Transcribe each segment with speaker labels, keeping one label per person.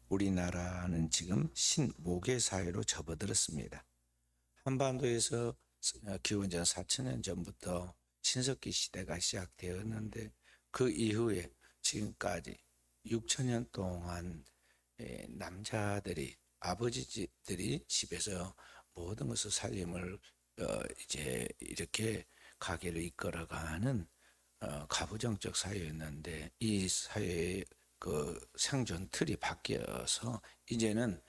Speaker 1: 우리나라는 지금 신모계 사회로 접어들었습니다. 한반도에서 기원전 4천년 전부터 신석기 시대가 시작되었는데 그 이후에 지금까지 6천년 동안 남자들이 아버지들이 집에서 모든 것을 살림을 이제 이렇게 가게를 이끌어가는 가부장적 사회였는데 이 사회의 그 생존 틀이 바뀌어서 이제는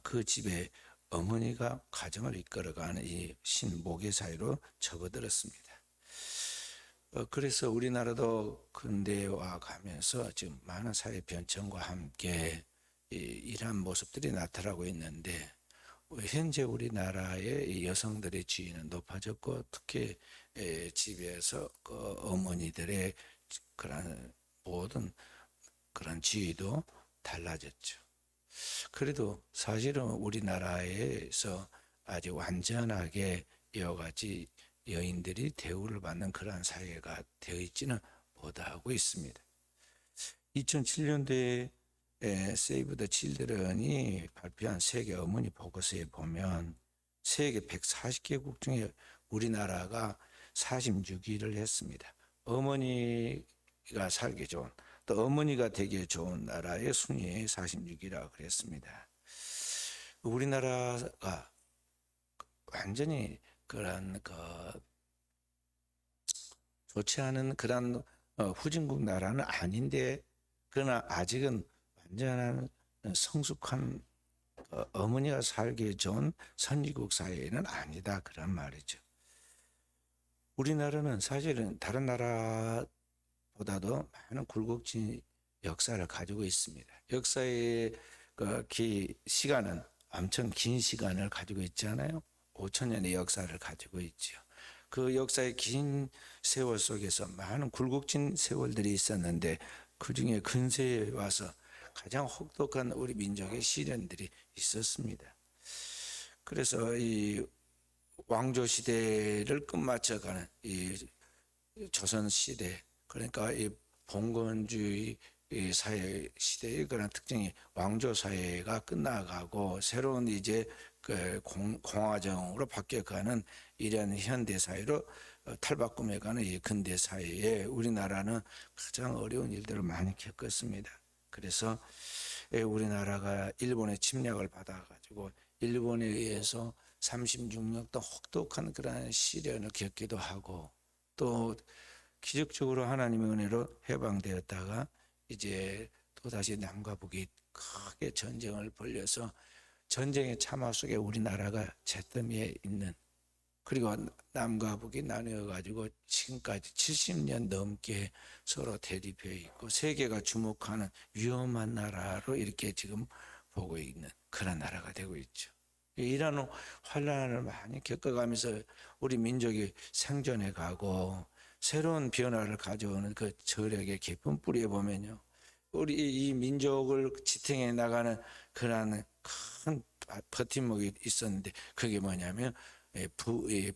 Speaker 1: 그 집에 어머니가 가정을 이끌어가는 이 신모계 사회로 접어들었습니다. 그래서 우리나라도 근대화 가면서 지금 많은 사회 변천과 함께 이러한 모습들이 나타나고 있는데 현재 우리나라의 여성들의 지위는 높아졌고 특히 집에서 그 어머니들의 그런 모든 그런 지위도 달라졌죠. 그래도 사실은 우리나라에서 아주 완전하게 여러 가지 여인들이 대우를 받는 그러한 사회가 되어 있지는 못하고 있습니다. 2007년도에 세이브 더 칠드런이 발표한 세계 어머니 보고서에 보면 세계 140개국 중에 우리나라가 46위를 했습니다. 어머니가 살기 좋은 또 어머니가 되기 좋은 나라의 순위에 46위라고 그랬습니다. 우리나라가 완전히 그런 좋지 않은 그런 후진국 나라는 아닌데 그러나 아직은 완전한 성숙한 어머니가 살기 좋은 선진국 사회는 아니다 그런 말이죠. 우리나라는 사실은 다른 나라보다도 많은 굴곡진 역사를 가지고 있습니다. 역사의 시간은 엄청 긴 시간을 가지고 있잖아요. 5천 년의 역사를 가지고 있죠. 그 역사의 긴 세월 속에서 많은 굴곡진 세월들이 있었는데 그중에 근세에 와서 가장 혹독한 우리 민족의 시련들이 있었습니다. 그래서 이 왕조 시대를 끝마쳐가는 이 조선 시대, 그러니까 이 봉건주의 사회 시대의 그런 특징이 왕조 사회가 끝나가고 새로운 이제 그 공화정으로 바뀌어가는 이런 현대 사회로 탈바꿈해가는 이 근대 사회에 우리나라는 가장 어려운 일들을 많이 겪었습니다. 그래서 우리나라가 일본의 침략을 받아가지고 일본에 의해서 36년 동안 혹독한 그런 시련을 겪기도 하고 또 기적적으로 하나님의 은혜로 해방되었다가 이제 또다시 남과 북이 크게 전쟁을 벌여서 전쟁의 참화 속에 우리나라가 잿더미에 있는 그리고 남과 북이 나뉘어 가지고 지금까지 70년 넘게 서로 대립해 있고 세계가 주목하는 위험한 나라로 이렇게 지금 보고 있는 그런 나라가 되고 있죠. 이런 환란을 많이 겪어가면서 우리 민족이 생존해 가고 새로운 변화를 가져오는 그 절약의 깊은 뿌리에 보면요, 우리 이 민족을 지탱해 나가는 그러한 큰 버팀목이 있었는데 그게 뭐냐면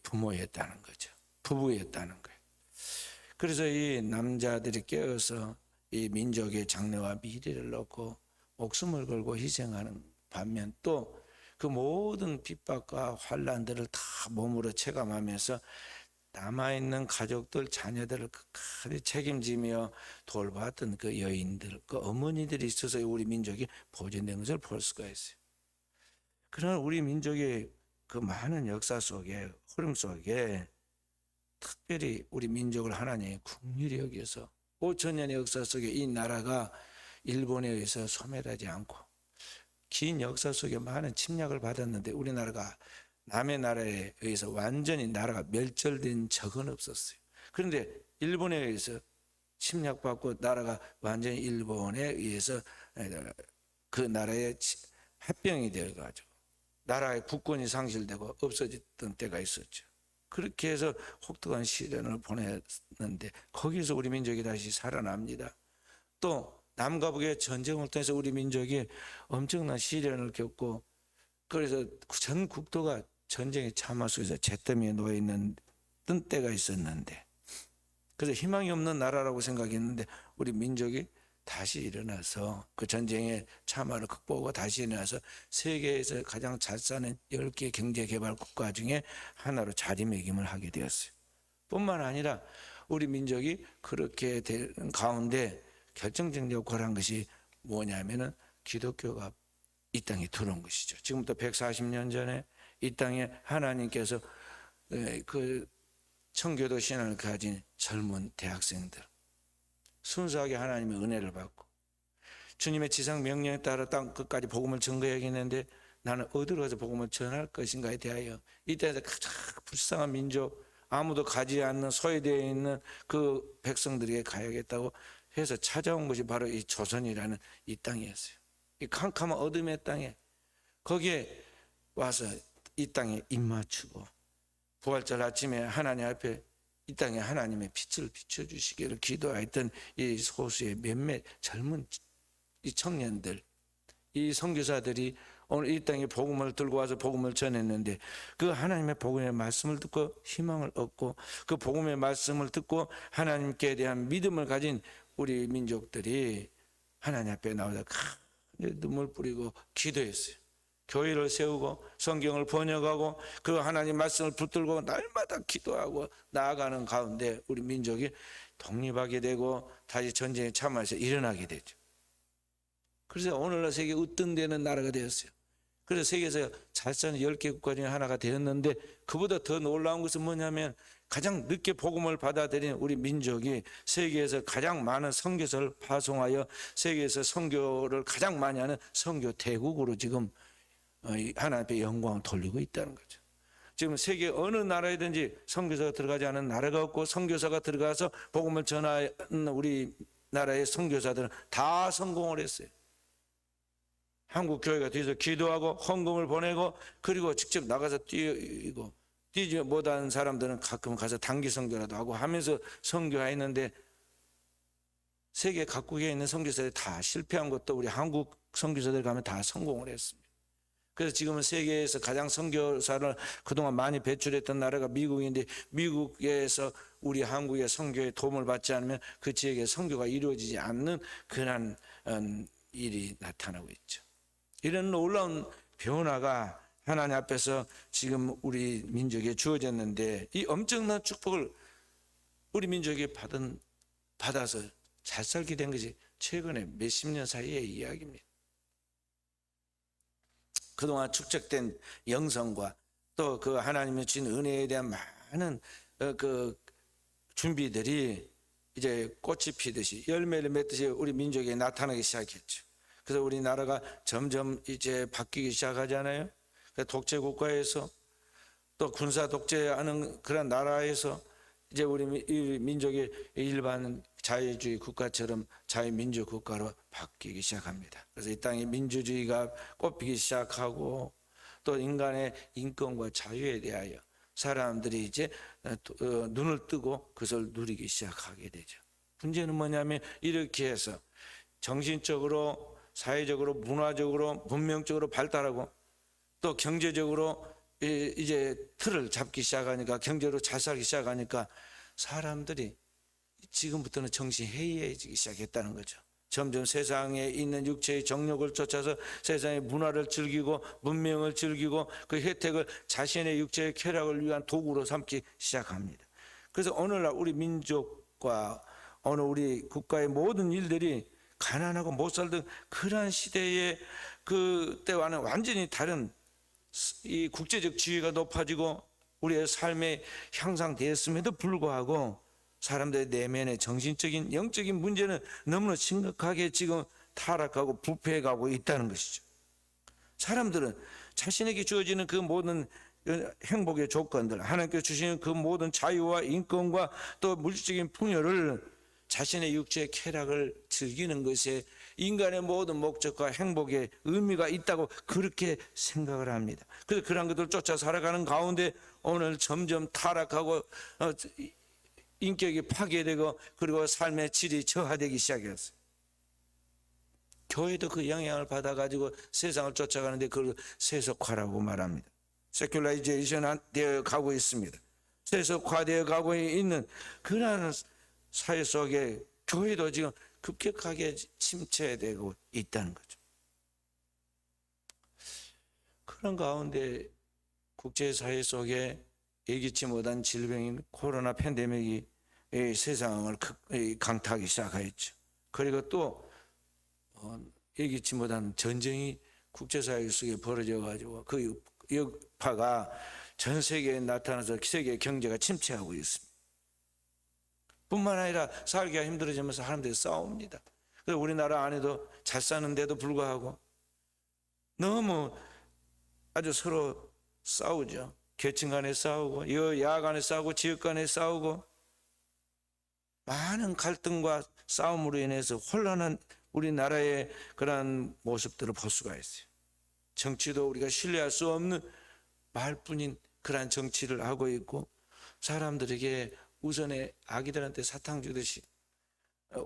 Speaker 1: 부모였다는 거죠. 부부였다는 거예요. 그래서 이 남자들이 깨어서 이 민족의 장래와 미래를 놓고 목숨을 걸고 희생하는 반면 또 그 모든 핍박과 환란들을 다 몸으로 체감하면서 남아있는 가족들, 자녀들을 끝까지 책임지며 돌봤던 그 여인들, 그 어머니들이 있어서 우리 민족이 보존된 것을 볼 수가 있어요. 그러나 우리 민족의 그 많은 역사 속에, 흐름 속에 특별히 우리 민족을 하나님의 긍휼히 여겨서 5천 년의 역사 속에 이 나라가 일본에 의해서 소멸하지 않고 긴 역사 속에 많은 침략을 받았는데 우리나라가 남의 나라에 의해서 완전히 나라가 멸절된 적은 없었어요. 그런데 일본에 의해서 침략받고 나라가 완전히 일본에 의해서 그 나라의 합병이 되어가지고 나라의 국권이 상실되고 없어졌던 때가 있었죠. 그렇게 해서 혹독한 시련을 보냈는데 거기서 우리 민족이 다시 살아납니다. 또 남과 북의 전쟁을 통해서 우리 민족이 엄청난 시련을 겪고 그래서 전 국토가 전쟁의 참화 속에서 잿더미에 놓여 있는 때가 있었는데 그래서 희망이 없는 나라라고 생각했는데 우리 민족이 다시 일어나서 그 전쟁의 참화를 극복하고 다시 일어나서 세계에서 가장 잘 사는 10개 경제개발 국가 중에 하나로 자리매김을 하게 되었어요. 뿐만 아니라 우리 민족이 그렇게 되는 가운데 결정적 역할을 한 것이 뭐냐면은 기독교가 이 땅에 들어온 것이죠. 지금부터 140년 전에 이 땅에 하나님께서 그 청교도 신앙을 가진 젊은 대학생들 순수하게 하나님의 은혜를 받고 주님의 지상 명령에 따라 땅 끝까지 복음을 전거해야겠는데 나는 어디로 가서 복음을 전할 것인가에 대하여 이 땅에서 가장 불쌍한 민족 아무도 가지 않는 소외되어 있는 그 백성들에게 가야겠다고 해서 찾아온 것이 바로 이 조선이라는 이 땅이었어요. 이 캄캄한 어둠의 땅에 거기에 와서 이 땅에 입맞추고 부활절 아침에 하나님 앞에 이 땅에 하나님의 빛을 비춰주시기를 기도했던 이 소수의 몇몇 젊은 이 청년들, 이 선교사들이 오늘 이 땅에 복음을 들고 와서 복음을 전했는데 그 하나님의 복음의 말씀을 듣고 희망을 얻고 그 복음의 말씀을 듣고 하나님께 대한 믿음을 가진 우리 민족들이 하나님 앞에 나와서 눈물 뿌리고 기도했어요. 교회를 세우고 성경을 번역하고 그 하나님 말씀을 붙들고 날마다 기도하고 나아가는 가운데 우리 민족이 독립하게 되고 다시 전쟁에 참여해서 일어나게 되죠. 그래서 오늘날 세계 으뜸되는 나라가 되었어요. 그래서 세계에서 잘 사는 10개 국가 중에 하나가 되었는데 그보다 더 놀라운 것은 뭐냐면 가장 늦게 복음을 받아들인 우리 민족이 세계에서 가장 많은 선교사를 파송하여 세계에서 선교를 가장 많이 하는 선교 대국으로 지금 하나님 앞에 영광을 돌리고 있다는 거죠. 지금 세계 어느 나라에든지 선교사가 들어가지 않은 나라가 없고 선교사가 들어가서 복음을 전하는 우리 나라의 선교사들은 다 성공을 했어요. 한국 교회가 뒤에서 기도하고 헌금을 보내고 그리고 직접 나가서 뛰지 못하는 사람들은 가끔 가서 단기 선교라도 하고 하면서 선교했는데 세계 각국에 있는 선교사들이 다 실패한 것도 우리 한국 선교사들 가면 다 성공을 했습니다. 그래서 지금은 세계에서 가장 선교사를 그동안 많이 배출했던 나라가 미국인데 미국에서 우리 한국의 선교에 도움을 받지 않으면 그 지역에 선교가 이루어지지 않는 그런 일이 나타나고 있죠. 이런 놀라운 변화가 하나님 앞에서 지금 우리 민족에 주어졌는데 이 엄청난 축복을 우리 민족이 받아서 잘 살게 된 것이 최근에 몇십 년 사이의 이야기입니다. 그동안 축적된 영성과 또 그 하나님의 주신 은혜에 대한 많은 그 준비들이 이제 꽃이 피듯이 열매를 맺듯이 우리 민족에 나타나기 시작했죠. 그래서 우리나라가 점점 이제 바뀌기 시작하잖아요. 독재 국가에서 또 군사 독재하는 그런 나라에서 이제 우리 민족이 일반 자유주의 국가처럼 자유민주 국가로 바뀌기 시작합니다. 그래서 이 땅에 민주주의가 꽃피기 시작하고 또 인간의 인권과 자유에 대하여 사람들이 이제 눈을 뜨고 그것을 누리기 시작하게 되죠. 문제는 뭐냐면 이렇게 해서 정신적으로 사회적으로 문화적으로 문명적으로 발달하고 또 경제적으로 이제 틀을 잡기 시작하니까 경제로 잘 살기 시작하니까 사람들이 지금부터는 정신 해이해지기 시작했다는 거죠. 점점 세상에 있는 육체의 정욕을 쫓아서 세상의 문화를 즐기고 문명을 즐기고 그 혜택을 자신의 육체의 쾌락을 위한 도구로 삼기 시작합니다. 그래서 오늘날 우리 민족과 어느 우리 국가의 모든 일들이 가난하고 못 살던 그러한 시대의 그때와는 완전히 다른 이 국제적 지위가 높아지고 우리의 삶에 향상되었음에도 불구하고 사람들의 내면의 정신적인 영적인 문제는 너무나 심각하게 지금 타락하고 부패해가고 있다는 것이죠. 사람들은 자신에게 주어지는 그 모든 행복의 조건들, 하나님께서 주시는 그 모든 자유와 인권과 또 물질적인 풍요를 자신의 육체의 쾌락을 즐기는 것에 인간의 모든 목적과 행복의 의미가 있다고 그렇게 생각을 합니다. 그래서 그런 것들을 쫓아 살아가는 가운데 오늘 점점 타락하고 인격이 파괴되고 그리고 삶의 질이 저하되기 시작했어요. 교회도 그 영향을 받아가지고 세상을 쫓아가는데 그걸 세속화라고 말합니다. 세큘라이제이션 되어 가고 있습니다. 세속화되어 가고 있는 그러한 사회 속에 교회도 지금 급격하게 침체되고 있다는 거죠. 그런 가운데 국제사회 속에 예기치 못한 질병인 코로나 팬데믹이 세상을 강타하기 시작하였죠. 그리고 또 예기치 못한 전쟁이 국제사회 속에 벌어져 가지고 그 여파가 전 세계에 나타나서 세계 경제가 침체하고 있습니다. 뿐만 아니라 살기가 힘들어지면서 사람들이 싸웁니다. 그래서 우리나라 안에도 잘 사는데도 불구하고 너무 아주 서로 싸우죠. 계층 간에 싸우고 여야 간에 싸우고 지역 간에 싸우고 많은 갈등과 싸움으로 인해서 혼란한 우리나라의 그러한 모습들을 볼 수가 있어요. 정치도 우리가 신뢰할 수 없는 말뿐인 그러한 정치를 하고 있고, 사람들에게 우선에 아기들한테 사탕 주듯이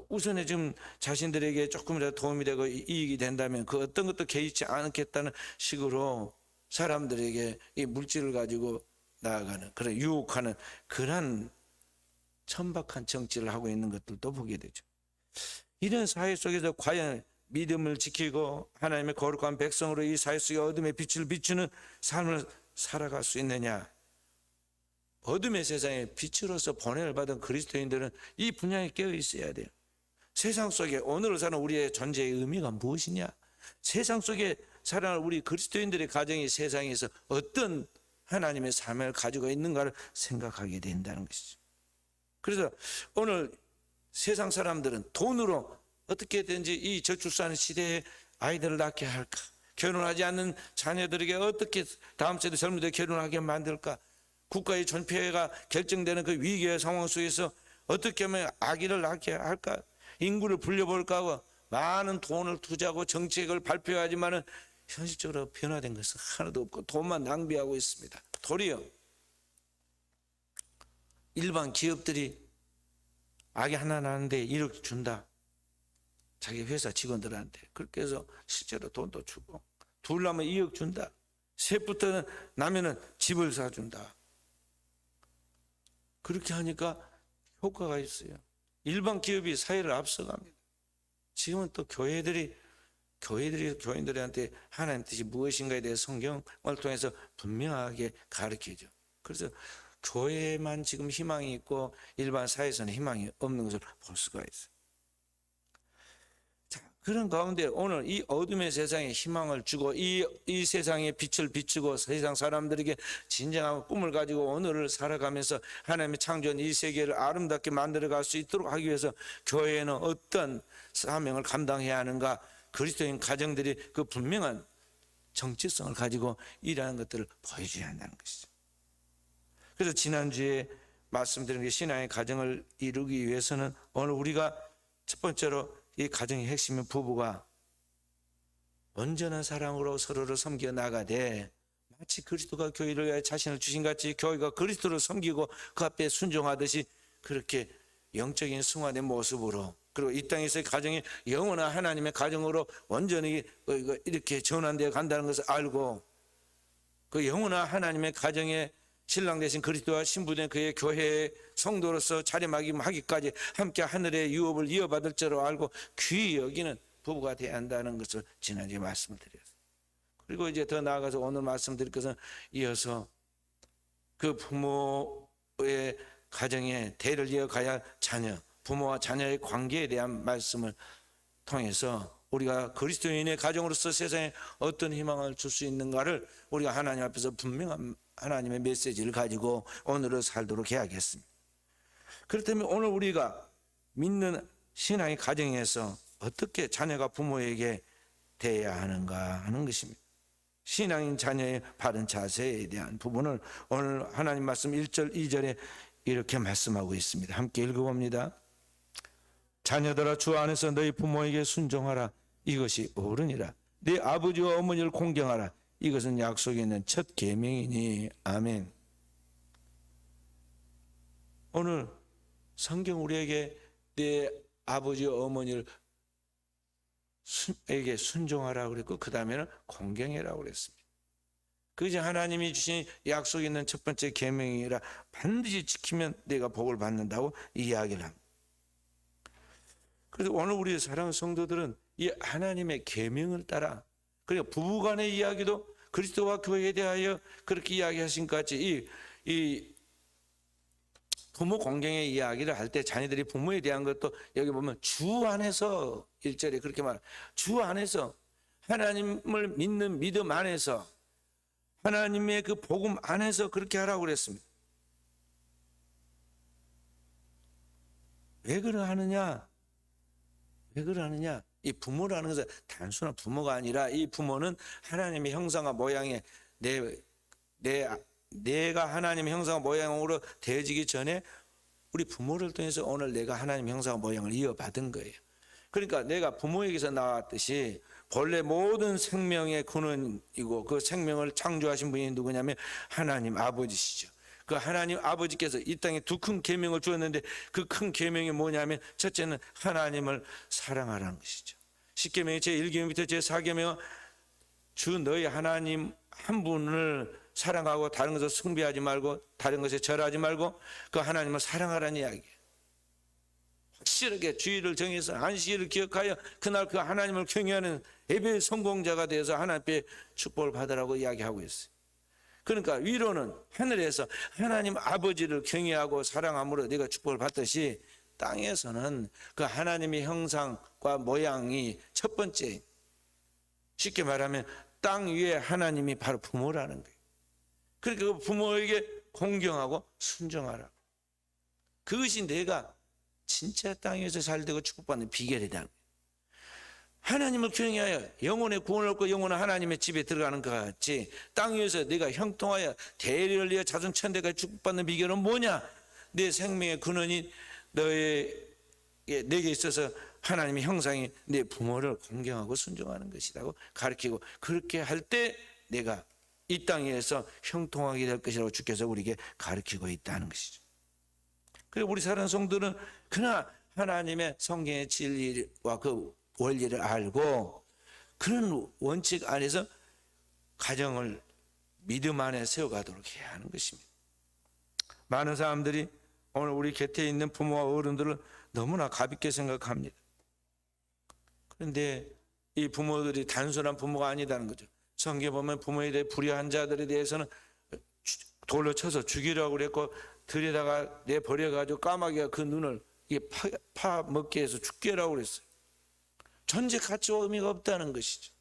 Speaker 1: 우선에 좀 자신들에게 조금이라도 도움이 되고 이익이 된다면 그 어떤 것도 개의치 않겠다는 식으로 사람들에게 이 물질을 가지고 나아가는, 그런 유혹하는 그런 천박한 정치를 하고 있는 것들도 보게 되죠. 이런 사회 속에서 과연 믿음을 지키고 하나님의 거룩한 백성으로 이 사회 속에 어둠의 빛을 비추는 삶을 살아갈 수 있느냐? 어둠의 세상에 빛으로서 번외를 받은 그리스도인들은 이 분야에 깨어 있어야 돼요. 세상 속에 오늘을 사는 우리의 존재의 의미가 무엇이냐? 세상 속에 살아가는 우리 그리스도인들의 가정이 세상에서 어떤 하나님의 삶을 가지고 있는가를 생각하게 된다는 것이죠. 그래서 오늘 세상 사람들은 돈으로 어떻게든지 이 저출산 시대에 아이들을 낳게 할까, 결혼하지 않는 자녀들에게 어떻게 다음 세대 젊은이들 결혼하게 만들까, 국가의 존폐가 결정되는 그 위기의 상황 속에서 어떻게 하면 아기를 낳게 할까, 인구를 불려볼까 하고 많은 돈을 투자하고 정책을 발표하지만은 현실적으로 변화된 것은 하나도 없고 돈만 낭비하고 있습니다. 도리어 일반 기업들이 아기 하나 낳는데 1억 준다, 자기 회사 직원들한테. 그렇게 해서 실제로 돈도 주고, 둘 낳으면 2억 준다, 셋부터 나면은 집을 사준다. 그렇게 하니까 효과가 있어요. 일반 기업이 사회를 앞서갑니다. 지금은 또 교회들이 교인들한테 하나님 뜻이 무엇인가에 대해 성경을 통해서 분명하게 가르치죠. 그래서 교회만 지금 희망이 있고 일반 사회에서는 희망이 없는 것을 볼 수가 있어요. 자, 그런 가운데 오늘 이 어둠의 세상에 희망을 주고 이 세상에 빛을 비추고 세상 사람들에게 진정한 꿈을 가지고 오늘을 살아가면서 하나님의 창조한 이 세계를 아름답게 만들어갈 수 있도록 하기 위해서 교회는 어떤 사명을 감당해야 하는가, 그리스도인 가정들이 그 분명한 정체성을 가지고 일하는 것들을 보여줘야 한다는 것이죠. 그래서 지난주에 말씀드린 게 신앙의 가정을 이루기 위해서는 오늘 우리가 첫 번째로 이 가정의 핵심인 부부가 온전한 사랑으로 서로를 섬겨 나가되 마치 그리스도가 교회를 위하여 자신을 주신 같이 교회가 그리스도를 섬기고 그 앞에 순종하듯이 그렇게 영적인 승화된 모습으로, 그리고 이 땅에서의 가정이 영원한 하나님의 가정으로 완전히 이렇게 전환되어 간다는 것을 알고 그 영원한 하나님의 가정에 신랑 되신 그리스도와 신부된 그의 교회의 성도로서 자리매김하기까지 함께 하늘의 유업을 이어받을 줄로 알고 귀히 여기는 부부가 되어야 한다는 것을 지난주에 말씀을 드렸어요. 그리고 이제 더 나아가서 오늘 말씀드릴 것은 이어서 그 부모의 가정에 대를 이어가야 할 자녀, 부모와 자녀의 관계에 대한 말씀을 통해서 우리가 그리스도인의 가정으로서 세상에 어떤 희망을 줄 수 있는가를 우리가 하나님 앞에서 분명한 하나님의 메시지를 가지고 오늘을 살도록 해야겠습니다. 그렇다면 오늘 우리가 믿는 신앙의 가정에서 어떻게 자녀가 부모에게 대해야 하는가 하는 것입니다. 신앙인 자녀의 바른 자세에 대한 부분을 오늘 하나님 말씀 1절 2절에 이렇게 말씀하고 있습니다. 함께 읽어봅니다. 자녀들아 주 안에서 너희 부모에게 순종하라. 이것이 옳으니라. 네 아버지와 어머니를 공경하라. 이것은 약속에 있는 첫 계명이니. 아멘. 오늘 성경 우리에게 네 아버지와 어머니를 에게 순종하라고 그랬고 그 다음에는 공경해라고 그랬습니다. 그것이 하나님이 주신 약속에 있는 첫 번째 계명이라 반드시 지키면 내가 복을 받는다고 이야기를 합니다. 그래서 오늘 우리 사랑하는 성도들은 이 하나님의 계명을 따라, 그러니까 부부간의 이야기도 그리스도와 교회에 대하여 그렇게 이야기하신 것 같이 이 부모 공경의 이야기를 할 때 자녀들이 부모에 대한 것도 여기 보면 주 안에서 1절에 그렇게 말해요. 주 안에서 하나님을 믿는 믿음 안에서 하나님의 그 복음 안에서 그렇게 하라고 그랬습니다. 왜 그러하느냐? 왜 그러느냐? 이 부모라는 것은 단순한 부모가 아니라 이 부모는 하나님의 형상과 모양의 내가 하나님의 형상과 모양으로 되어지기 전에 우리 부모를 통해서 오늘 내가 하나님의 형상과 모양을 이어받은 거예요. 그러니까 내가 부모에게서 나왔듯이 본래 모든 생명의 근원이고 그 생명을 창조하신 분이 누구냐면 하나님 아버지시죠. 그 하나님 아버지께서 이 땅에 두 큰 계명을 주었는데 그 큰 계명이 뭐냐면 첫째는 하나님을 사랑하라는 것이죠. 십계명의 제1계명부터 제4계명은 주 너희 하나님 한 분을 사랑하고 다른 것을 숭배하지 말고 다른 것에 절하지 말고 그 하나님을 사랑하라는 이야기예요. 확실하게 주의를 정해서 안식일을 기억하여 그날 그 하나님을 경외하는 예배의 성공자가 되어서 하나님께 축복을 받으라고 이야기하고 있어요. 그러니까 위로는 하늘에서 하나님 아버지를 경외하고 사랑함으로 네가 축복을 받듯이 땅에서는 그 하나님의 형상과 모양이 첫 번째, 쉽게 말하면 땅 위에 하나님이 바로 부모라는 거예요. 그러니까 그 부모에게 공경하고 순종하라. 그것이 내가 진짜 땅 위에서 살되고 축복받는 비결이다. 하나님을 경외하여 영혼의 구원을 얻고 영혼은 하나님의 집에 들어가는 것 같이 땅 위에서 네가 형통하여 대리를 이어 자손 천대까지 축복받는 비결은 뭐냐? 내 생명의 근원이 내게 있어서 하나님의 형상이 내 부모를 공경하고 순종하는 것이라고 가르치고, 그렇게 할 때 내가 이 땅에서 형통하게 될 것이라고 주께서 우리에게 가르치고 있다는 것이죠. 그리고 우리 사랑하는 성도는 그러나 하나님의 성경의 진리와 그 원리를 알고 그런 원칙 안에서 가정을 믿음 안에 세워가도록 해야 하는 것입니다. 많은 사람들이 오늘 우리 곁에 있는 부모와 어른들을 너무나 가볍게 생각합니다. 그런데 이 부모들이 단순한 부모가 아니다는 거죠. 성경에 보면 부모에 대해 불의한 자들에 대해서는 돌로 쳐서 죽이라고 그랬고 들여다가 내버려가지고 까마귀가 그 눈을 파먹게 해서 죽게 하라고 그랬어요. 존재 가치와 의미가 없다는 것이죠.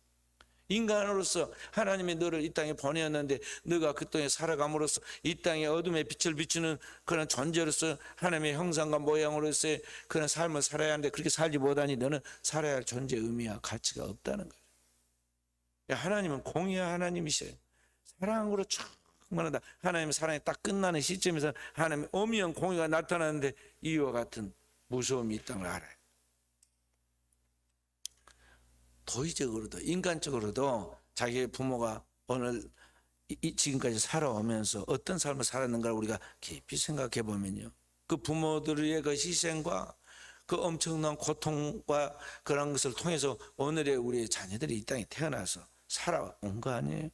Speaker 1: 인간으로서 하나님이 너를 이 땅에 보내었는데 너가 그 땅에 살아감으로써 이 땅에 어둠의 빛을 비추는 그런 존재로서 하나님의 형상과 모양으로서의 그런 삶을 살아야 하는데 그렇게 살지 못하니 너는 살아야 할 존재의 의미와 가치가 없다는 거예요. 하나님은 공의의 하나님이셔요. 사랑으로 충만하다. 하나님의 사랑이 딱 끝나는 시점에서 하나님의 엄연 공의가 나타나는데 이와 같은 무서움이 있다는 걸 알아요. 도의적으로도 인간적으로도 자기의 부모가 오늘 지금까지 살아오면서 어떤 삶을 살았는가를 우리가 깊이 생각해 보면요, 그 부모들의 그 희생과 그 엄청난 고통과 그런 것을 통해서 오늘의 우리의 자녀들이 이 땅에 태어나서 살아온 거 아니에요?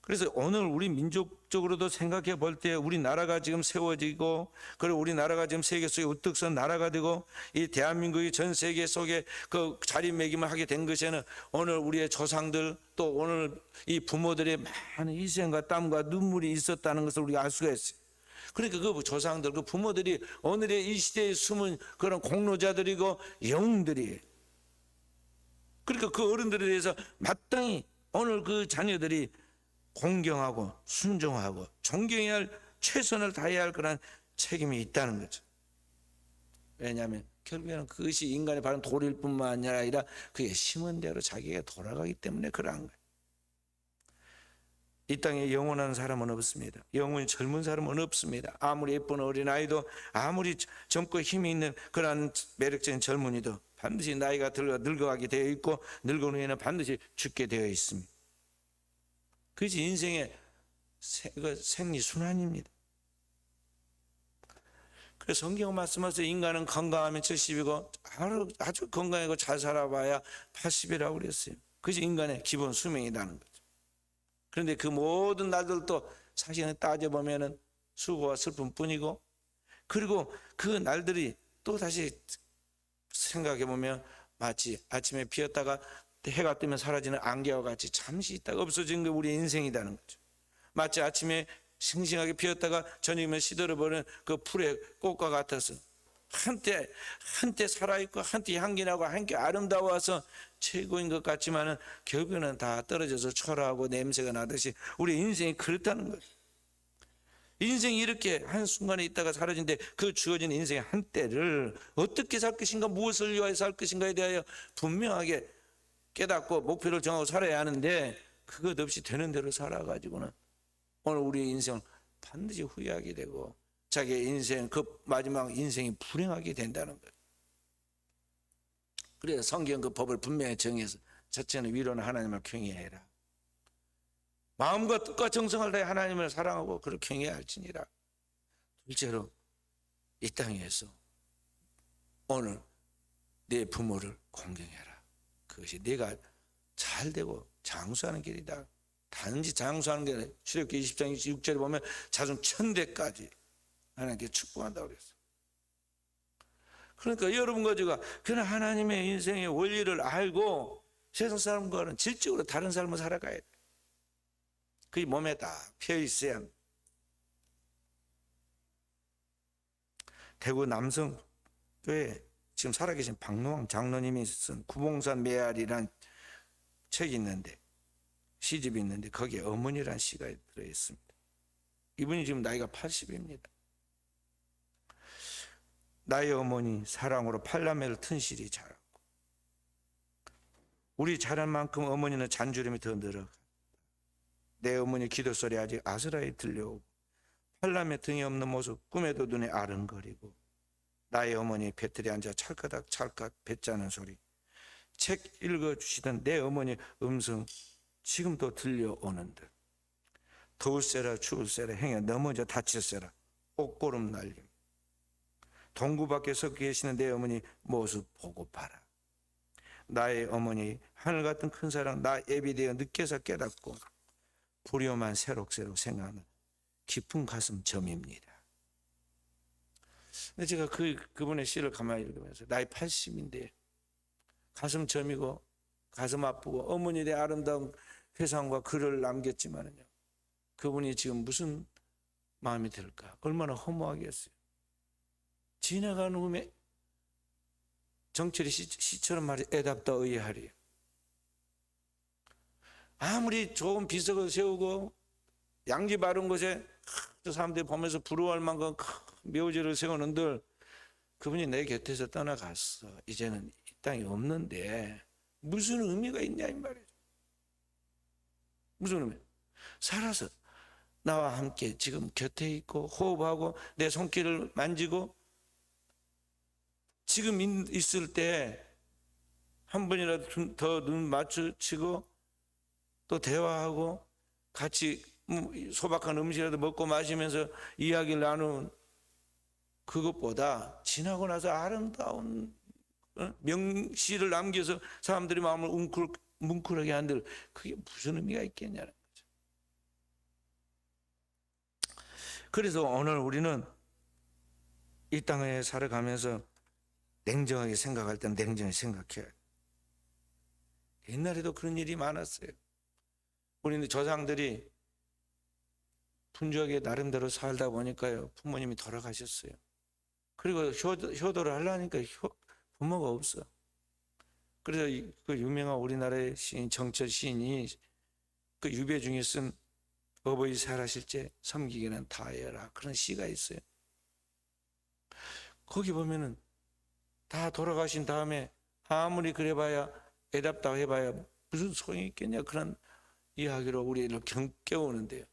Speaker 1: 그래서 오늘 우리 민족적으로도 생각해 볼 때 우리나라가 지금 세워지고 그리고 우리나라가 지금 세계 속에 우뚝 선 나라가 되고 이 대한민국이 전 세계 속에 그 자리매김을 하게 된 것에는 오늘 우리의 조상들 또 오늘 이 부모들의 많은 희생과 땀과 눈물이 있었다는 것을 우리가 알 수가 있어요. 그러니까 그 조상들, 그 부모들이 오늘의 이 시대에 숨은 그런 공로자들이고 영웅들이에요. 그러니까 그 어른들에 대해서 마땅히 오늘 그 자녀들이 공경하고 순종하고 존경해야 할, 최선을 다해야 할 그런 책임이 있다는 거죠. 왜냐하면 결국에는 그것이 인간의 바른 도리일 뿐만 아니라 그게 심은 대로 자기가 돌아가기 때문에 그러한 거예요. 이 땅에 영원한 사람은 없습니다. 영원히 젊은 사람은 없습니다. 아무리 예쁜 어린아이도 아무리 젊고 힘이 있는 그런 매력적인 젊은이도 반드시 나이가 들어 늙어가게 되어 있고 늙은 후에는 반드시 죽게 되어 있습니다. 그것이 인생의 생리순환입니다. 그래서 성경 말씀하세요. 인간은 건강하면 70이고 아주 건강하고 잘 살아봐야 80이라고 그랬어요. 그것이 인간의 기본 수명이라는 거죠. 그런데 그 모든 날들도 사실은 따져보면 수고와 슬픔뿐이고 그리고 그 날들이 또 다시 생각해 보면 마치 아침에 피었다가 해가 뜨면 사라지는 안개와 같이 잠시 있다가 없어지는 게 우리 인생이라는 거죠. 마치 아침에 싱싱하게 피었다가 저녁이면 시들어버리는 그 풀의 꽃과 같아서 한때 살아있고 한때 향기나고 한때 아름다워서 최고인 것 같지만은 결국에는 다 떨어져서 초라하고 냄새가 나듯이 우리 인생이 그렇다는 거예요. 인생이 이렇게 한순간에 있다가 사라진데 그 주어진 인생의 한때를 어떻게 살 것인가, 무엇을 위하여 살 것인가에 대하여 분명하게 깨닫고 목표를 정하고 살아야 하는데 그것 없이 되는 대로 살아가지고는 오늘 우리의 인생을 반드시 후회하게 되고 자기의 인생, 그 마지막 인생이 불행하게 된다는 거예요. 그래서 성경 그 법을 분명히 정해서 첫째는 위로는 하나님을 경외해라. 마음과 뜻과 정성을 다해 하나님을 사랑하고 그를 경외할지니라. 둘째로 이 땅에서 오늘 내 부모를 공경해라. 그것이 내가 잘 되고 장수하는 길이다. 단지 장수하는 게 아니라 출애굽기 20장 26절에 보면 자손 1000대까지 하나님께 축복한다고 그랬어요. 그러니까 여러분과 제가 그냥 하나님의 인생의 원리를 알고 세상 사람과는 질적으로 다른 삶을 살아가야 돼. 그게 몸에 다 펴 있어야 합니다. 대구 남성교회 지금 살아계신 박노왕 장로님이 쓴 구봉산 메아리란 책이 있는데, 시집이 있는데 거기에 어머니란 시가 들어있습니다. 이분이 지금 나이가 80입니다. 나의 어머니 사랑으로 팔남매를 튼실히 자랐고 우리 자란 만큼 어머니는 잔주름이 더 늘어가. 내 어머니 기도 소리 아직 아스라이 들려오고 팔남매 등이 없는 모습 꿈에도 눈에 아른거리고 나의 어머니 배틀에 앉아 찰까닥 뱉자는 소리, 책 읽어주시던 내 어머니 음성 지금도 들려오는 듯. 더울세라 추울세라 행여 넘어져 다칠세라 옷고름 날림. 동구 밖에 서 계시는 내 어머니 모습 보고 봐라. 나의 어머니 하늘 같은 큰 사랑 나 예비되어 늦게서 깨닫고 불효만 새록새록 생각하는 깊은 가슴 점입니다. 근데 제가 그분의 시를 가만히 읽으면서 나이 80인데 가슴 점이고 가슴 아프고 어머니에 대한 아름다운 회상과 글을 남겼지만요, 그분이 지금 무슨 마음이 들까? 얼마나 허무하겠어요. 지나가는 후에 정철이 시처럼 말이 애답다 의아하리. 아무리 좋은 비석을 세우고 양지 바른 곳에 저 사람들이 보면서 부러워할 만큼 묘지를 세우는들 그분이 내 곁에서 떠나갔어. 이제는 이 땅이 없는데 무슨 의미가 있냐 이 말이죠. 무슨 의미? 살아서 나와 함께 지금 곁에 있고 호흡하고 내 손길을 만지고 지금 있을 때 한 번이라도 더 눈 마주치고 또 대화하고 같이 소박한 음식이라도 먹고 마시면서 이야기를 나누는 그것보다 지나고 나서 아름다운 명시를 남겨서 사람들이 마음을 뭉클하게 한들 그게 무슨 의미가 있겠냐는 거죠. 그래서 오늘 우리는 이 땅에 살아가면서 냉정하게 생각할 때는 냉정하게 생각해야 돼요. 옛날에도 그런 일이 많았어요. 우리는 조상들이 분주하게 나름대로 살다 보니까요, 부모님이 돌아가셨어요. 그리고 효도를 하려니까 부모가 없어. 그래서 그 유명한 우리나라의 시인 정철 시인이 그 유배 중에 쓴 어버이 살아실 때 섬기기는 다해라 그런 시가 있어요. 거기 보면은 다 돌아가신 다음에 아무리 그래봐야 애답다 해봐야 무슨 소용이 있겠냐 그런 이야기로 우리를 깨우는데요.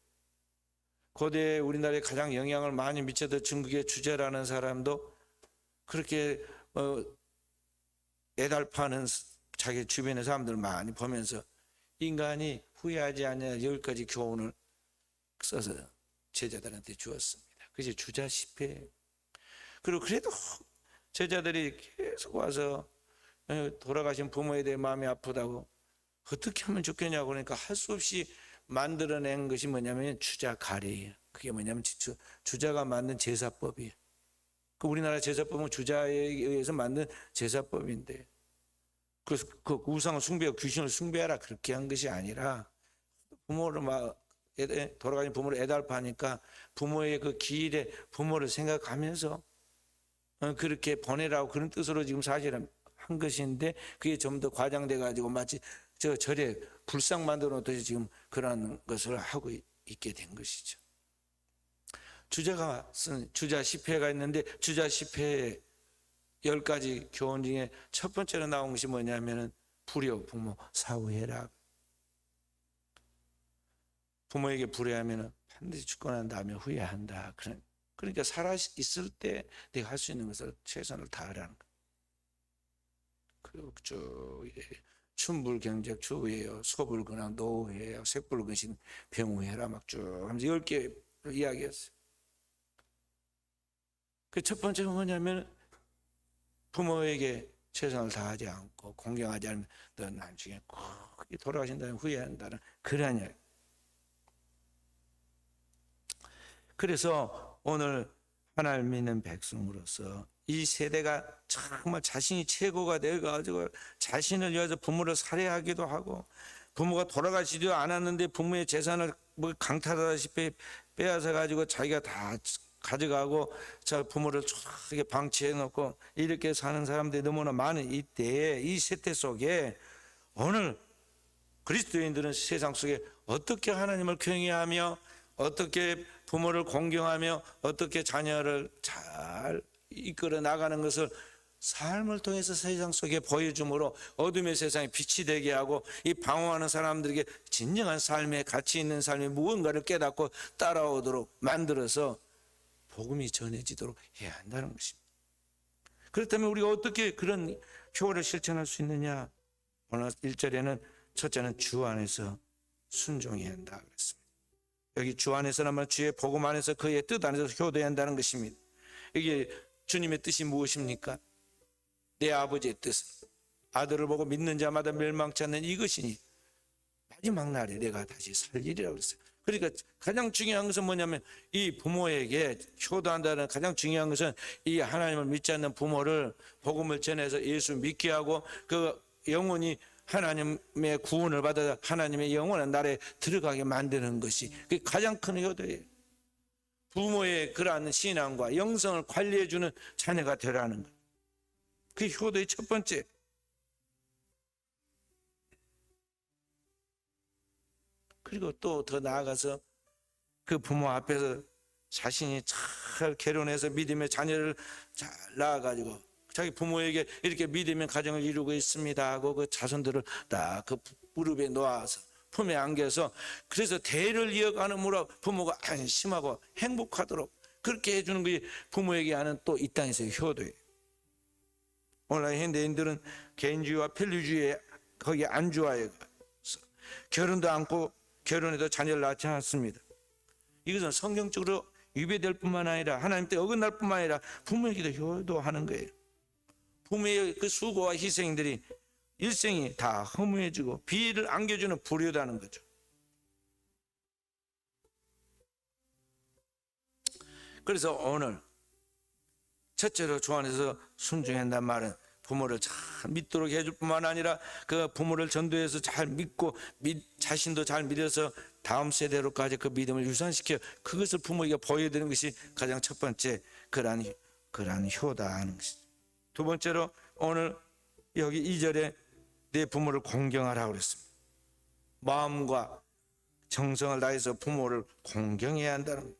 Speaker 1: 고대 우리나라에 가장 영향을 많이 미쳤던 중국의 주제라는 사람도 그렇게 애달파하는 자기 주변의 사람들을 많이 보면서 인간이 후회하지 않냐 10가지 교훈을 써서 제자들한테 주었습니다. 그것이 주자십회. 그리고 그래도 제자들이 계속 와서 돌아가신 부모에 대해 마음이 아프다고 어떻게 하면 좋겠냐고 그러니까 할 수 없이 만들어낸 것이 뭐냐면 주자 가래예요. 그게 뭐냐면 주자가 만든 제사법이에요. 그 우리나라 제사법은 주자에 의해서 만든 제사법인데, 그래서 그 우상을 숭배하고 귀신을 숭배하라 그렇게 한 것이 아니라, 부모를 막 돌아가신 부모를 애달파하니까 부모의 그 기일에 부모를 생각하면서 그렇게 보내라고 그런 뜻으로 지금 사실은 한 것인데, 그게 좀 더 과장돼 가지고 마치 저 절에 불상 만들어 놓듯이 지금 그런 것을 하고 있게 된 것이죠. 주자가 쓴 주자 10회가 있는데, 주자 10회 10가지 교훈 중에 첫 번째로 나온 것이 뭐냐면은 불효 부모 사후해라. 부모에게 불효하면은 반드시 죽고 난 다음에 후회한다. 그러니까 살아 있을 때 내가 할 수 있는 것을 최선을 다하라는 거. 그리고 쭉 춘불경적 추후에요, 소불근황 노후에요, 색불근신 병후해라 막 쭉 하면서 10개 이야기했어요. 그 첫 번째가 뭐냐면 부모에게 최선을 다하지 않고 공경하지 않으면 너 나중에 꼭 돌아가신다면 후회한다는 그런 이야기. 그래서 오늘 하나님 믿는 백성으로서 이 세대가 정말 자신이 최고가 되어가지고 자신을 위해서 부모를 살해하기도 하고, 부모가 돌아가시지도 않았는데 부모의 재산을 뭐 강탈하다시피 빼앗아 가지고 자기가 다 가져가고 자 부모를 이렇게 방치해 놓고 이렇게 사는 사람들이 너무나 많은 이때에, 이 세태 속에 오늘 그리스도인들은 세상 속에 어떻게 하나님을 경외하며 어떻게 부모를 공경하며 어떻게 자녀를 잘 이끌어 나가는 것을 삶을 통해서 세상 속에 보여줌으로 어둠의 세상에 빛이 되게 하고, 이 방황하는 사람들에게 진정한 삶의 가치 있는 삶의 무언가를 깨닫고 따라오도록 만들어서 복음이 전해지도록 해야 한다는 것입니다. 그렇다면 우리가 어떻게 그런 효과를 실천할 수 있느냐? 오늘 1절에는 첫째는 주 안에서 순종해야 한다 그랬습니다. 여기 주 안에서는 말 주의 복음 안에서 그의 뜻 안에서 효도해야 한다는 것입니다. 이게 주님의 뜻이 무엇입니까? 내 아버지의 뜻은 아들을 보고 믿는 자마다 멸망치 않는 이것이니 마지막 날에 내가 다시 살리리라고 그랬어요. 그러니까 가장 중요한 것은 뭐냐면 이 부모에게 효도한다는 가장 중요한 것은 이 하나님을 믿지 않는 부모를 복음을 전해서 예수 믿게 하고 그 영혼이 하나님의 구원을 받아 하나님의 영원한 나라에 들어가게 만드는 것이 그게 가장 큰 효도예요. 부모의 그러한 신앙과 영성을 관리해주는 자녀가 되라는 것. 그게 효도의 첫 번째. 그리고 또 더 나아가서 그 부모 앞에서 자신이 잘 결혼해서 믿음의 자녀를 잘 낳아가지고 자기 부모에게 이렇게 믿음의 가정을 이루고 있습니다 하고 그 자손들을 딱 그 무릎에 놓아서 품에 안겨서, 그래서 대를 이어가는으로 부모가 안심하고 행복하도록 그렇게 해주는 것이 부모에게 하는 또 이 땅에서의 효도예요. 오늘 현대인들은 개인주의와 편리주의에 거기에 안주하여 결혼도 않고 결혼해도 자녀를 낳지 않습니다. 이것은 성경적으로 위배될 뿐만 아니라 하나님 때 어긋날 뿐만 아니라 부모에게도 효도하는 거예요. 부모의 그 수고와 희생들이 일생이 다 허무해지고 비를 안겨주는 불효다는 거죠. 그래서 오늘 첫째로 주 안에서 순종한다는 말은 부모를 잘 믿도록 해줄 뿐만 아니라 그 부모를 전도해서 잘 믿고 자신도 잘 믿어서 다음 세대로까지 그 믿음을 유산시켜 그것을 부모에게 보여드리는 것이 가장 첫 번째 그러한 효다하는 것이죠. 두 번째로 오늘 여기 2절에 내 부모를 공경하라고 그랬습니다. 마음과 정성을 다해서 부모를 공경해야 한다는 거예요.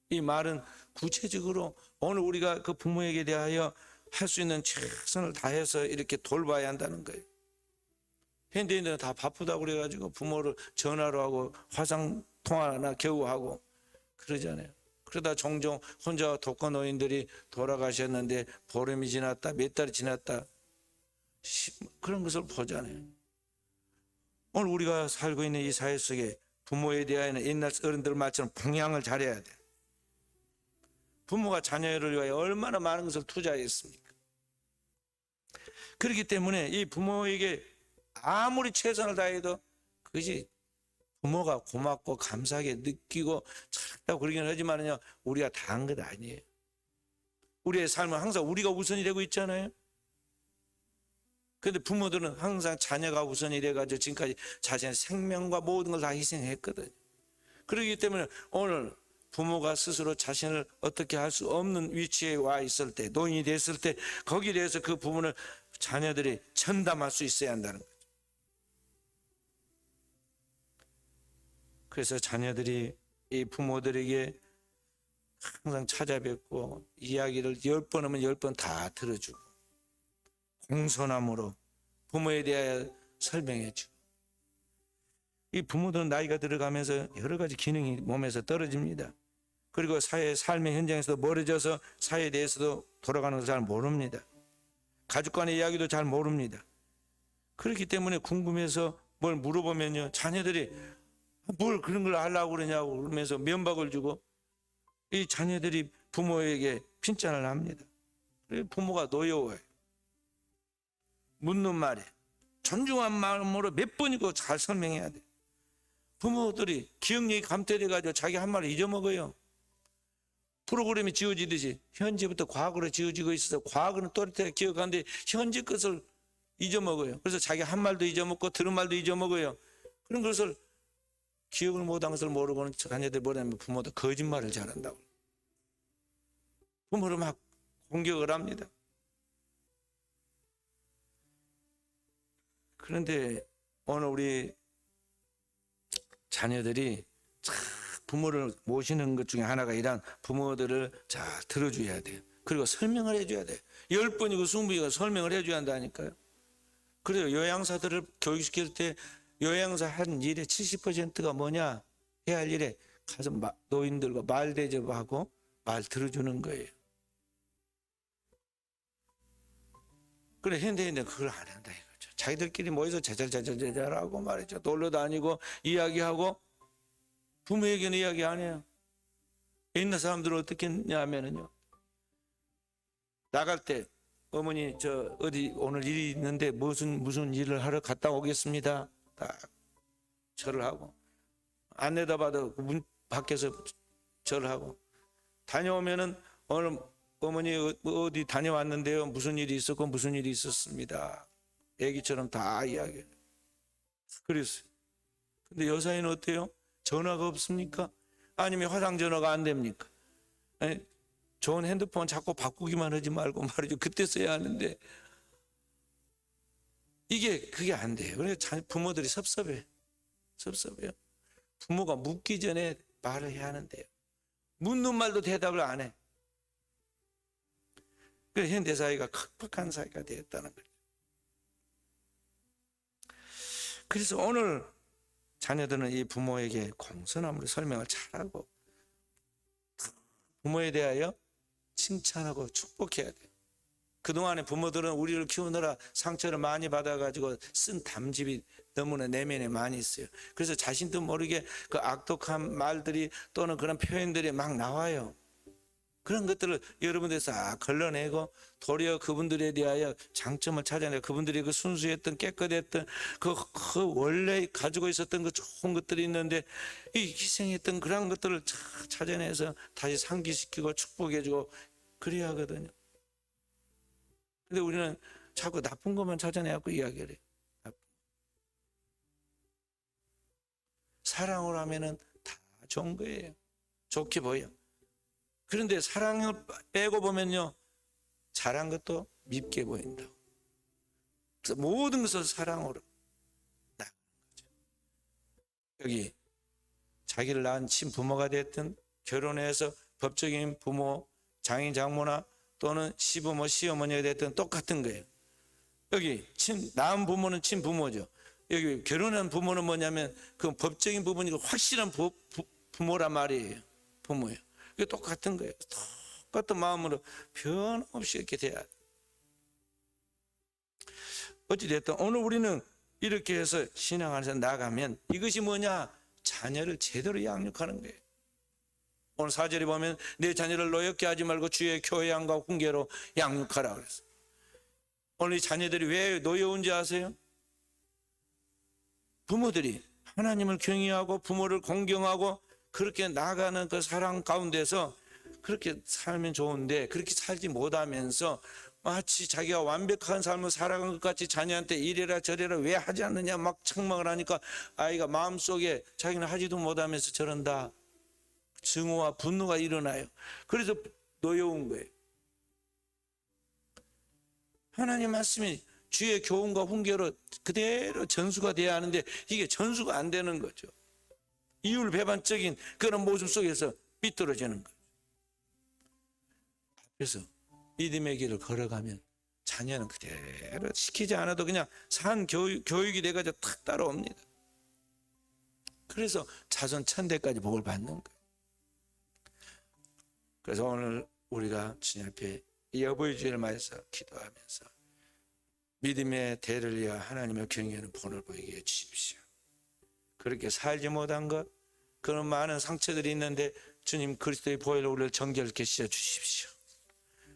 Speaker 1: 이 말은 구체적으로 오늘 우리가 그 부모에게 대하여 할 수 있는 최선을 다해서 이렇게 돌봐야 한다는 거예요. 현대인들은 다 바쁘다고 그래가지고 부모를 전화로 하고 화상통화나 겨우 하고 그러잖아요. 그러다 종종 혼자 독거노인들이 돌아가셨는데 보름이 지났다 몇 달이 지났다 그런 것을 보잖아요. 오늘 우리가 살고 있는 이 사회 속에 부모에 대하여는 옛날 어른들 말처럼 봉양을 잘해야 돼. 부모가 자녀를 위하여 얼마나 많은 것을 투자했습니까? 그렇기 때문에 이 부모에게 아무리 최선을 다해도 그것이 부모가 고맙고 감사하게 느끼고 잘했다고 그러긴 하지만요, 우리가 다 한 것 아니에요. 우리의 삶은 항상 우리가 우선이 되고 있잖아요. 그런데 부모들은 항상 자녀가 우선이 돼가지고 지금까지 자신의 생명과 모든 걸 다 희생했거든요. 그렇기 때문에 오늘 부모가 스스로 자신을 어떻게 할 수 없는 위치에 와 있을 때, 노인이 됐을 때 거기에 대해서 그 부분을 자녀들이 전담할 수 있어야 한다는 거죠. 그래서 자녀들이 이 부모들에게 항상 찾아뵙고 이야기를 10번 하면 10번 다 들어주고 공손함으로 부모에 대하여 설명해주고, 이 부모들은 나이가 들어가면서 여러 가지 기능이 몸에서 떨어집니다. 그리고 사회 삶의 현장에서도 멀어져서 사회에 대해서도 돌아가는 걸 잘 모릅니다. 가족 간의 이야기도 잘 모릅니다. 그렇기 때문에 궁금해서 뭘 물어보면요, 자녀들이 뭘 그런 걸 알라고 그러냐고 그러면서 면박을 주고 이 자녀들이 부모에게 핀잔을 합니다. 부모가 노여워요. 묻는 말에 존중한 마음으로 몇 번이고 잘 설명해야 돼. 부모들이 기억력이 감퇴돼가지고 자기 한 말을 잊어먹어요. 프로그램이 지워지듯이 현재부터 과거로 지워지고 있어서 과거는 또렷하게 기억하는데 현재 것을 잊어먹어요. 그래서 자기 한 말도 잊어먹고 들은 말도 잊어먹어요. 그런 것을 기억을 못한 것을 모르고는 자녀들이 뭐냐면 부모도 거짓말을 잘한다고. 부모를 막 공격을 합니다. 그런데 오늘 우리 자녀들이 부모를 모시는 것 중에 하나가 이런 부모들을 잘 들어줘야 돼요. 그리고 설명을 해줘야 돼요. 10번이고 20번이고 설명을 해줘야 한다니까요. 그래요. 요양사들을 교육시킬 때 요양사 한 일의 70%가 뭐냐? 해야 할 일에 가서 노인들과 말 대접하고 말 들어주는 거예요. 그래, 현대인은 그걸 안 한다 이거죠. 자기들끼리 모여서 자잘하고 말이죠. 놀러 다니고 이야기하고 부모에게는 이야기 안 해요. 옛날 사람들은 어떻게 했냐면요, 나갈 때 어머니 저 어디 오늘 일이 있는데 무슨 일을 하러 갔다 오겠습니다. 딱 절을 하고, 안 내다봐도 문 밖에서 절을 하고, 다녀오면은 오늘 어머니 어디 다녀왔는데요, 무슨 일이 있었고 무슨 일이 있었습니다. 애기처럼 다 이야기해요. 그랬어요. 근데 여사이는 어때요? 전화가 없습니까? 아니면 화상 전화가 안 됩니까? 아니, 좋은 핸드폰 자꾸 바꾸기만 하지 말고 말이죠. 그때 써야 하는데 그게 안 돼요. 그래서 부모들이 섭섭해요. 부모가 묻기 전에 말을 해야 하는데요. 묻는 말도 대답을 안 해. 그래서 현대 사회가 각박한 사회가 되었다는 거죠. 그래서 오늘 자녀들은 이 부모에게 공손함으로 설명을 잘하고 부모에 대하여 칭찬하고 축복해야 돼요. 그동안에 부모들은 우리를 키우느라 상처를 많이 받아가지고 쓴 담즙이 너무나 내면에 많이 있어요. 그래서 자신도 모르게 그 악독한 말들이 또는 그런 표현들이 막 나와요. 그런 것들을 여러분들이 싹 걸러내고 도리어 그분들에 대하여 장점을 찾아내고 그분들이 그 순수했던 깨끗했던 그 원래 가지고 있었던 그 좋은 것들이 있는데 이 희생했던 그런 것들을 찾아내서 다시 상기시키고 축복해주고 그래야 하거든요. 근데 우리는 자꾸 나쁜 것만 찾아내고 이야기를 해요. 사랑으로 하면은 다 좋은 거예요. 좋게 보여. 그런데 사랑을 빼고 보면요, 잘한 것도 밉게 보인다고. 그래서 모든 것을 사랑으로 나가는 거죠. 여기 자기를 낳은 친부모가 됐든 결혼해서 법적인 부모, 장인 장모나 또는 시부모, 시어머니가 됐든 똑같은 거예요. 여기 낳은 부모는 친부모죠. 여기 결혼한 부모는 뭐냐면 그 법적인 부분이고 확실한 부모란 말이에요. 부모예요. 이게 똑같은 거예요. 똑같은 마음으로 변함없이 이렇게 돼야 돼. 어찌됐든 오늘 우리는 이렇게 해서 신앙 안에서 나가면 이것이 뭐냐? 자녀를 제대로 양육하는 거예요. 오늘 4절에 보면 내 자녀를 노엽게 하지 말고 주의 교양과 훈계로 양육하라 그랬어요. 오늘 이 자녀들이 왜 노여운지 아세요? 부모들이 하나님을 경외하고 부모를 공경하고 그렇게 나가는 그 사랑 가운데서 그렇게 살면 좋은데 그렇게 살지 못하면서 마치 자기가 완벽한 삶을 살아간 것 같이 자녀한테 이래라 저래라 왜 하지 않느냐 막 책망을 하니까 아이가 마음속에 자기는 하지도 못하면서 저런다. 증오와 분노가 일어나요. 그래서 노여운 거예요. 하나님 말씀이 주의 교훈과 훈계로 그대로 전수가 돼야 하는데 이게 전수가 안 되는 거죠. 이율배반적인 그런 모습 속에서 삐뚤어지는 거예요. 그래서 믿음의 길을 걸어가면 자녀는 그대로 시키지 않아도 그냥 산 교육이 돼가지고 탁 따라옵니다. 그래서 자손 천대까지 복을 받는 거예요. 그래서 오늘 우리가 주님 앞에 여보의 주일을 맞아서 기도하면서 믿음의 대를 위하여 하나님의 경외하는 본을 보이게 해주십시오. 그렇게 살지 못한 것, 그런 많은 상처들이 있는데 주님 그리스도의 보혈로 우리를 정결케 씻어 주십시오.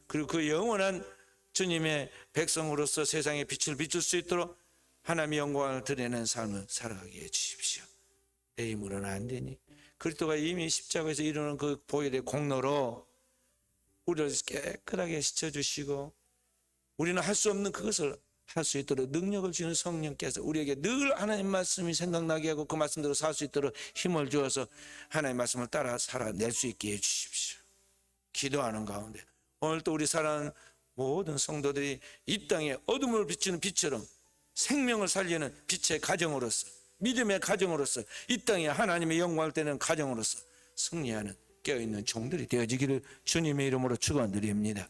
Speaker 1: 그리고 그 영원한 주님의 백성으로서 세상에 빛을 비출 수 있도록 하나님의 영광을 드리는 삶을 살아가게 해주십시오. 내 힘으로는 안 되니 그리스도가 이미 십자가에서 이루는 그 보혈의 공로로 우리를 깨끗하게 씻어주시고 우리는 할 수 없는 그것을 할 수 있도록 능력을 주는 성령께서 우리에게 늘 하나님 말씀이 생각나게 하고 그 말씀대로 살 수 있도록 힘을 주어서 하나님 말씀을 따라 살아낼 수 있게 해주십시오. 기도하는 가운데 오늘 또 우리 사랑하는 모든 성도들이 이 땅에 어둠을 비추는 빛처럼 생명을 살리는 빛의 가정으로서 믿음의 가정으로서 이 땅에 하나님의 영광을 떼는 가정으로서 승리하는 깨어있는 종들이 되어지기를 주님의 이름으로 축원드립니다.